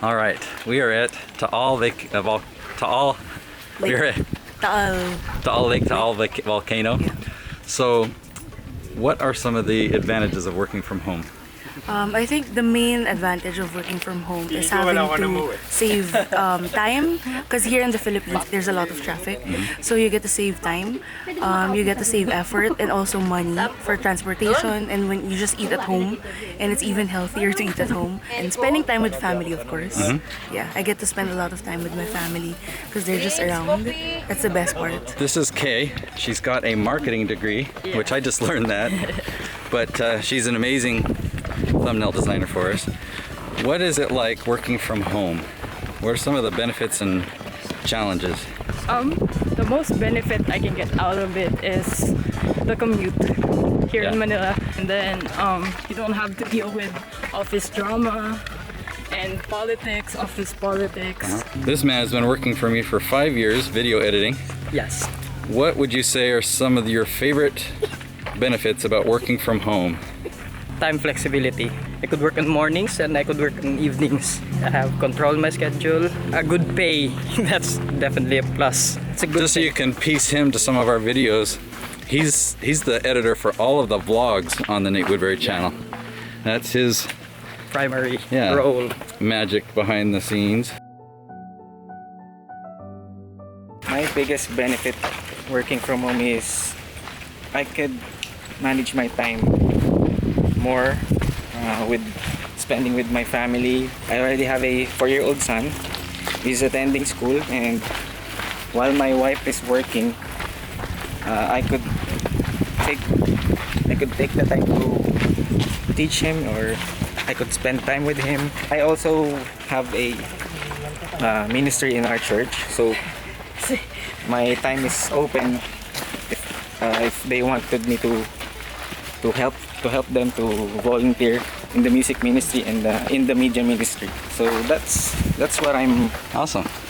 All right, we are at Taal Lake Taal. We're at Taal Lake Taal volcano. Yeah. So, what are some of the advantages of working from home? I think the main advantage of working from home is having to save time, because here in the Philippines there's a lot of traffic, so you get to save time, you get to save effort and also money for transportation, and when you just eat at home, and it's even healthier to eat at home, and spending time with family, of course. Yeah, I get to spend a lot of time with my family because they're just around. That's the best part. This is Kay. She's got a marketing degree, which I just learned that, but she's an amazing thumbnail designer for us. What is it like working from home? What are some of the benefits and challenges? The most benefit I can get out of it is the commute here in Manila, and then you don't have to deal with office drama and politics, office politics. This man has been working for me for 5 years, video editing. Yes. What would you say are some of your favorite benefits about working from home? Time flexibility. I could work in mornings and I could work in evenings. I have control my schedule. A good pay. That's definitely a plus. It's a good Just so you can piece him to some of our videos, he's the editor for all of the vlogs on the Nate Woodbury channel. That's his primary role. Magic behind the scenes. My biggest benefit working from home is I could manage my time more with spending with my family. I already have a 4-year-old son. He's attending school, and while my wife is working, I could take the time to teach him, or I could spend time with him. I also have a ministry in our church, so my time is open if they wanted me to help them to volunteer in the music ministry and in the media ministry. So that's what I'm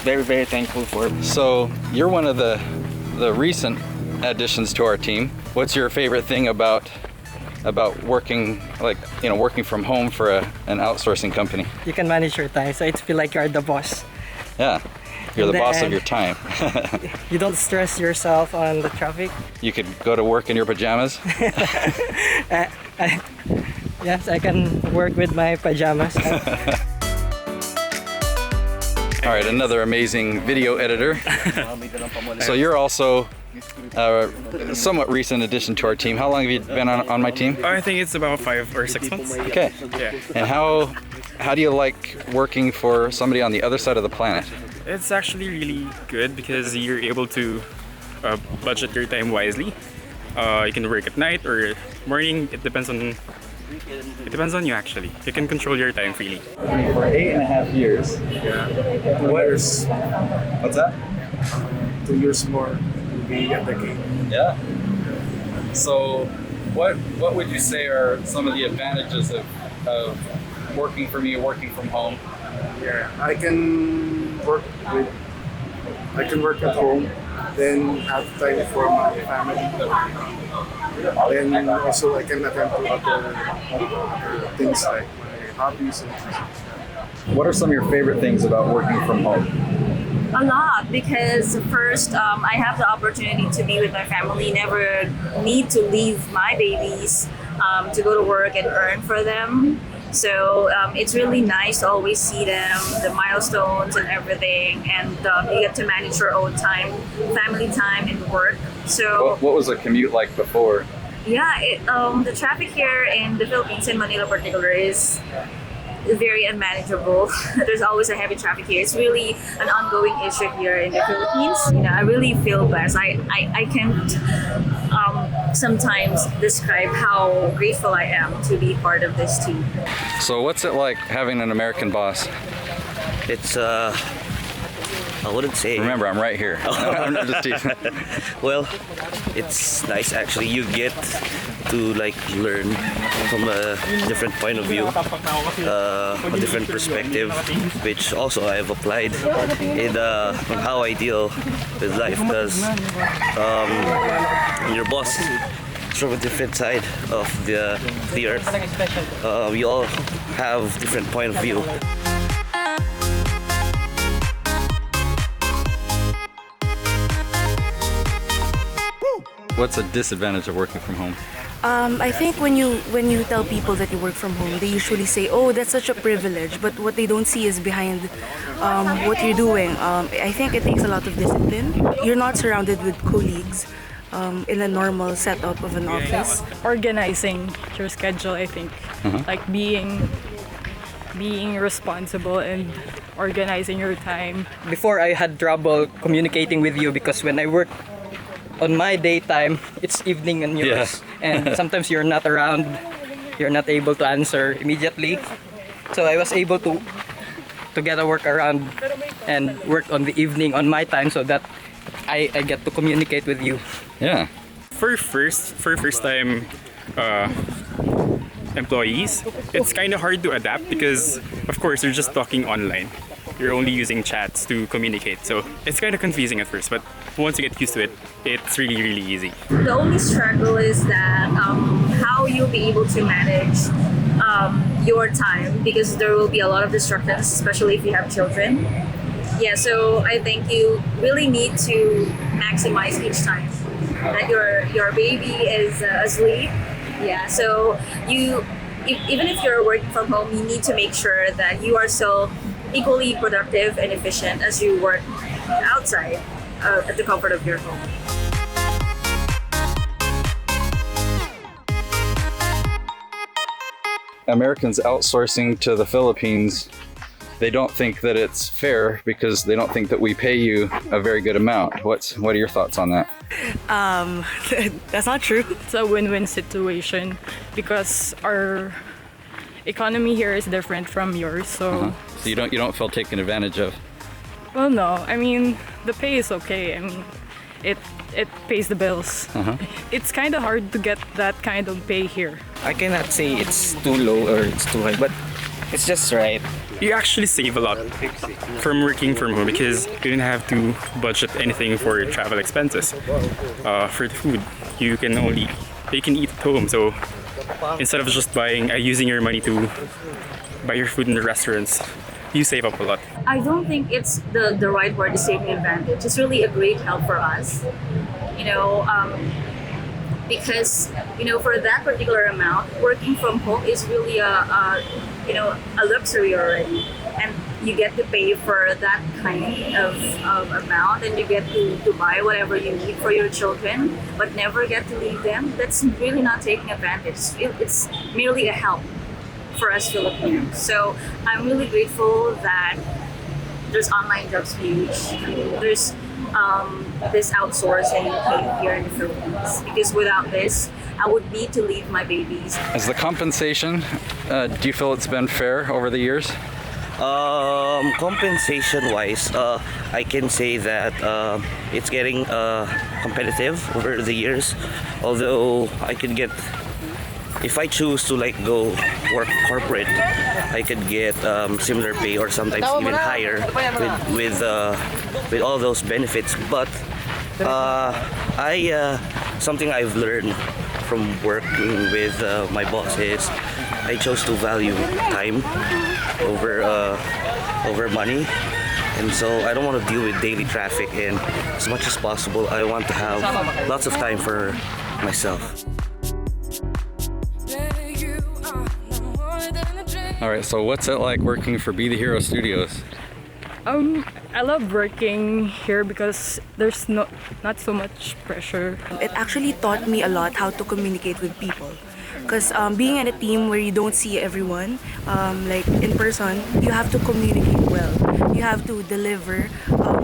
very, very thankful for. So you're one of the recent additions to our team. What's your favorite thing about working, working from home for an outsourcing company? You can manage your time, so it feels like you're the boss. Yeah. You're the boss of your time. You don't stress yourself on the traffic. You could go to work in your pajamas? Yes, I can work with my pajamas. All right, another amazing video editor. So you're also a somewhat recent addition to our team. How long have you been on my team? I think it's about 5 or 6 months. Okay. Yeah. And how do you like working for somebody on the other side of the planet? It's actually really good because you're able to budget your time wisely. You can work at night or morning. It depends on you actually. You can control your time freely. For 8.5 years. Yeah. 2 years. What's that? 2 years more will be a decade. Yeah. So what would you say are some of the advantages of working for me, working from home? Yeah, I can work at home, then have time for my family. Then also I can attend to other things like my hobbies and things. What are some of your favorite things about working from home? A lot, because first I have the opportunity to be with my family, never need to leave my babies to go to work and earn for them. So it's really nice to always see them, the milestones and everything, and you get to manage your own time, family time and work. So what was the commute like before? yeah, the traffic here in the Philippines, in Manila in particular, is very unmanageable. There's always a heavy traffic here. It's really an ongoing issue here in the Philippines. I really feel blessed. I can't sometimes describe how grateful I am to be part of this team. So what's it like having an American boss? It's I wouldn't say. Remember, I'm right here. I'm not just teasing. Well, it's nice actually. You get to learn from a different point of view, a different perspective, which also I have applied in on how I deal with life, because your boss is from a different side of the earth. We all have different point of view. What's a disadvantage of working from home? I think when you tell people that you work from home, they usually say, "Oh, that's such a privilege." But what they don't see is behind what you're doing. I think it takes a lot of discipline. You're not surrounded with colleagues in a normal setup of an office. Organizing your schedule, I think, like being responsible and organizing your time. Before I had trouble communicating with you because when I work on my daytime, it's evening on yours, and sometimes you're not around, you're not able to answer immediately. So I was able to get a workaround and work on the evening on my time so that I get to communicate with you. Yeah. For first time employees, it's kind of hard to adapt because, of course, you're just talking online. You're only using chats to communicate, so it's kind of confusing at first, but once you get used to it, it's really, really easy. The only struggle is that how you'll be able to manage your time, because there will be a lot of distractions, especially if you have children. Yeah, so I think you really need to maximize each time that your baby is asleep. Yeah, so even if you're working from home, you need to make sure that you are still equally productive and efficient as you work outside at the comfort of your home. Americans outsourcing to the Philippines, they don't think that it's fair because they don't think that we pay you a very good amount. What are your thoughts on that? That's not true. It's a win-win situation because our economy here is different from yours, so So you don't feel taken advantage of? well, no, I mean the pay is okay. I mean it pays the bills. It's kind of hard to get that kind of pay here. I cannot say it's too low or it's too high, but it's just right. You actually save a lot from working from home because you didn't have to budget anything for travel expenses. For the food, you can eat at home. So instead of just using your money to buy your food in the restaurants, you save up a lot. I don't think it's the right word to saving advantage. It's really a great help for us, because for that particular amount, working from home is really a luxury already, and you get to pay for that kind of amount, and you get to buy whatever you need for your children, but never get to leave them. That's really not taking advantage. It's merely a help for us Filipinos. So I'm really grateful that there's online jobs huge. There's this outsourcing here in the Philippines, because without this, I would need to leave my babies. As the compensation, do you feel it's been fair over the years? Compensation wise, I can say that it's getting competitive over the years. Although I could get, if I choose to go work corporate, I could get similar pay or sometimes even higher with all those benefits. But something I've learned from working with my boss is I chose to value time over money. And so I don't want to deal with daily traffic, and as much as possible I want to have lots of time for myself. All right, so what's it like working for Be the Hero Studios? I love working here because there's not so much pressure. It actually taught me a lot how to communicate with people. Because being in a team where you don't see everyone, like in person, you have to communicate well. You have to deliver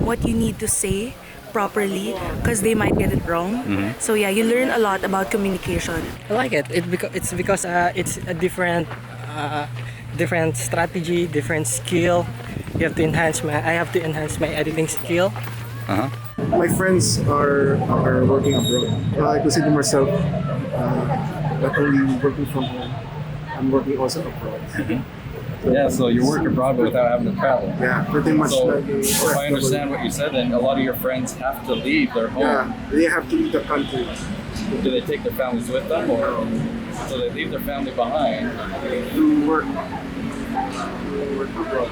what you need to say properly, because they might get it wrong. So yeah, you learn a lot about communication. I like it. It's because it's a different strategy, different skill. I have to enhance my editing skill. My friends are working abroad. I consider myself not only working from home, I'm working also abroad. Yeah, so you work abroad but without having to travel. Yeah, pretty much. So if I understand what you said, then a lot of your friends have to leave their home. Yeah, they have to leave the country. Do they take their families with them, or so they leave their family behind? To work abroad.